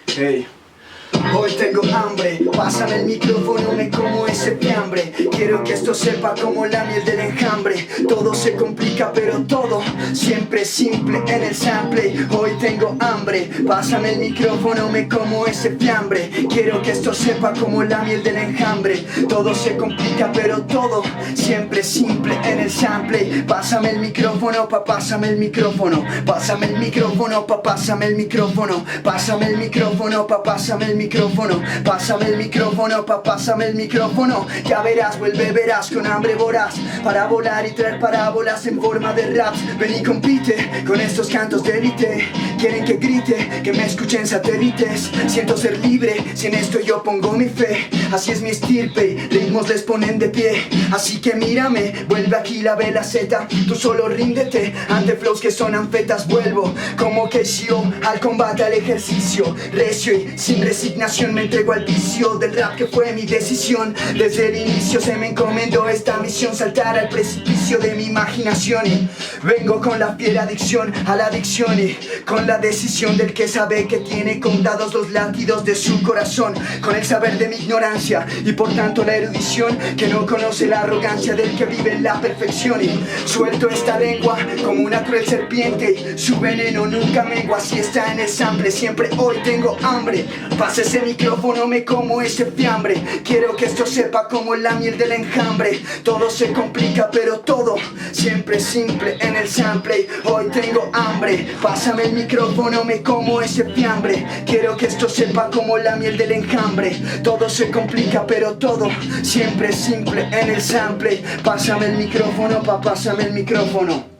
Hey. Hoy tengo hambre, pásame el micrófono, me como ese fiambre. Quiero que esto sepa como la miel del enjambre. Todo se complica pero todo siempre es simple en el sample. Hoy tengo hambre, pásame el micrófono, me como ese fiambre. Quiero que esto sepa como la miel del enjambre. Todo se complica pero todo siempre es simple en el sample. Pásame el micrófono, pásame el micrófono. Pásame el micrófono, pásame el micrófono. Pásame el micrófono, pásame el micrófono. Pásame el micrófono, pásame el micrófono. Ya verás, verás con hambre voraz para volar y traer parábolas en forma de raps. Ven y compite con estos cantos de élite. Quieren que grite, que me escuchen satélites. Siento ser libre, si en esto yo pongo mi fe. Así es mi estirpe, ritmos les ponen de pie. Así que mírame, vuelve aquí la vela Z. Tú solo ríndete ante flows que son anfetas. Vuelvo como que yo al combate, al ejercicio recio y sin resignación. Me entrego al vicio del rap que fue mi decisión. Desde el inicio se me encomendó esta misión: saltar al precipicio de mi imaginación. Y vengo con la fiera adicción a la adicción, y con la decisión del que sabe que tiene contados los latidos de su corazón. Con el saber de mi ignorancia y por tanto la erudición, que no conoce la arrogancia del que vive en la perfección. Y suelto esta lengua como una cruel serpiente, su veneno nunca mengua. Así está en el sample, siempre hoy tengo hambre. Pasa ese micrófono, me como ese fiambre. Quiero que esto sepa como la miel del enjambre. Todo se complica pero todo siempre es simple en el sample. Hoy tengo hambre, pásame el micrófono, me como ese fiambre. Quiero que esto sepa como la miel del enjambre. Todo se complica pero todo siempre es simple en el sample. Pásame el micrófono, pásame el micrófono.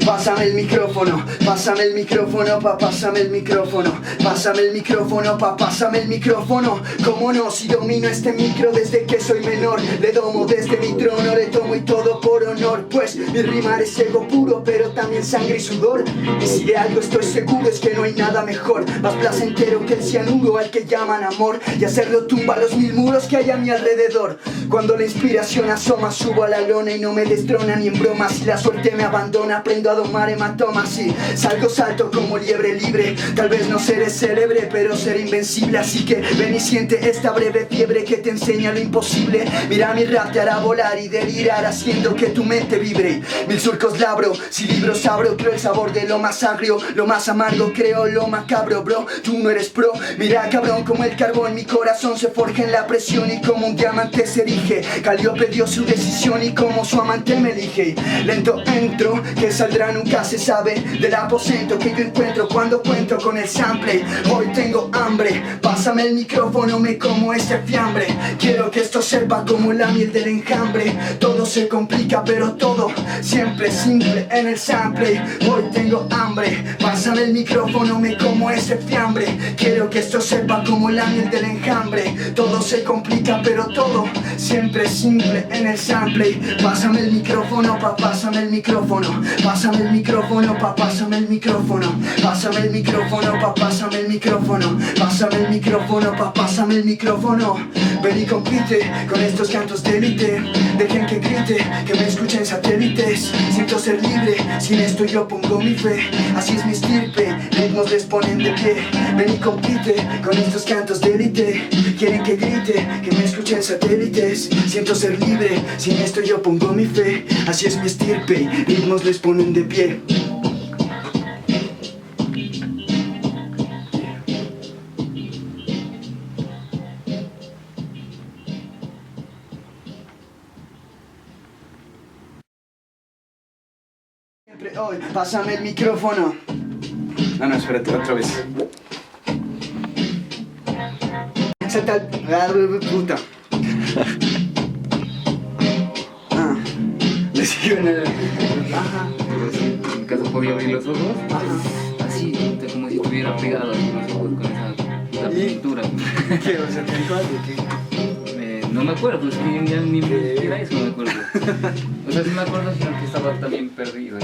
Pásame el micrófono, pásame el micrófono, pásame el micrófono. Pásame el micrófono, pásame el micrófono. Cómo no, si domino este micro desde que soy menor. Le domo desde mi trono, le tomo y todo por honor. Pues mi rimar es ego puro, pero también sangre y sudor. Y si de algo estoy seguro es que no hay nada mejor, más placentero que el cianuro al que llaman amor, y hacerlo tumba los 1000 muros que hay a mi alrededor. Cuando la inspiración asoma, subo a la lona y no me destrona ni en bromas. Si la suerte me abandona, aprendo a domar hematomas y salgo salto como liebre libre. Tal vez no seré célebre, pero seré invencible. Así que ven y siente esta breve fiebre que te enseña lo imposible. Mira mi rap, te hará volar y delirar, haciendo que tu mente vibre. 1000 surcos labro, si libros abro, creo el sabor de lo más agrio, lo más amargo, creo lo macabro, bro. Tú no eres pro, mira cabrón, como el carbón mi corazón se forja en la presión y como un diamante se erige. Calíope dio su decisión y como su amante me elige. Lento entro, que saldrá nunca se sabe, del aposento que yo encuentro cuando cuento con el sample. Hoy tengo hambre, pásame el micrófono, me como ese fiambre. Quiero que esto sepa como la miel del enjambre. Todo se complica pero todo siempre es simple en el sample. Hoy tengo hambre, pásame el micrófono, me como ese fiambre. Quiero que esto sepa como la miel del enjambre. Todo se complica pero todo siempre es simple en el sample. Pásame el micrófono, pásame el micrófono. Pásame el micrófono, pásame el micrófono. Pásame el micrófono, pásame el micrófono. Pásame el micrófono, pásame el micrófono. Ven y compite con estos cantos de élite. Dejen que grite, que me escuchen satélites. Siento ser libre, sin esto yo pongo mi fe. Así es mi estirpe, ritmos les ponen de pie. Ven y compite con estos cantos de élite. Quieren que grite, que me escuchen satélites. Siento ser libre, sin esto yo pongo mi fe. Así es mi estirpe, ritmos les ponen de pie. Siempre hoy, pásame el micrófono. No, espérate, otra vez. Puta. Le sigo en el... Ajá. En caso podía abrir los ojos. Ajá. Así, como si estuviera pegado los ojos con esa pintura. ¿Qué? O sea, ¿te dijo algo? ¿Qué? No me acuerdo, es que ya ni siquiera eso me acuerdo. O sea, sí me acuerdo, sino que estaba también perdido.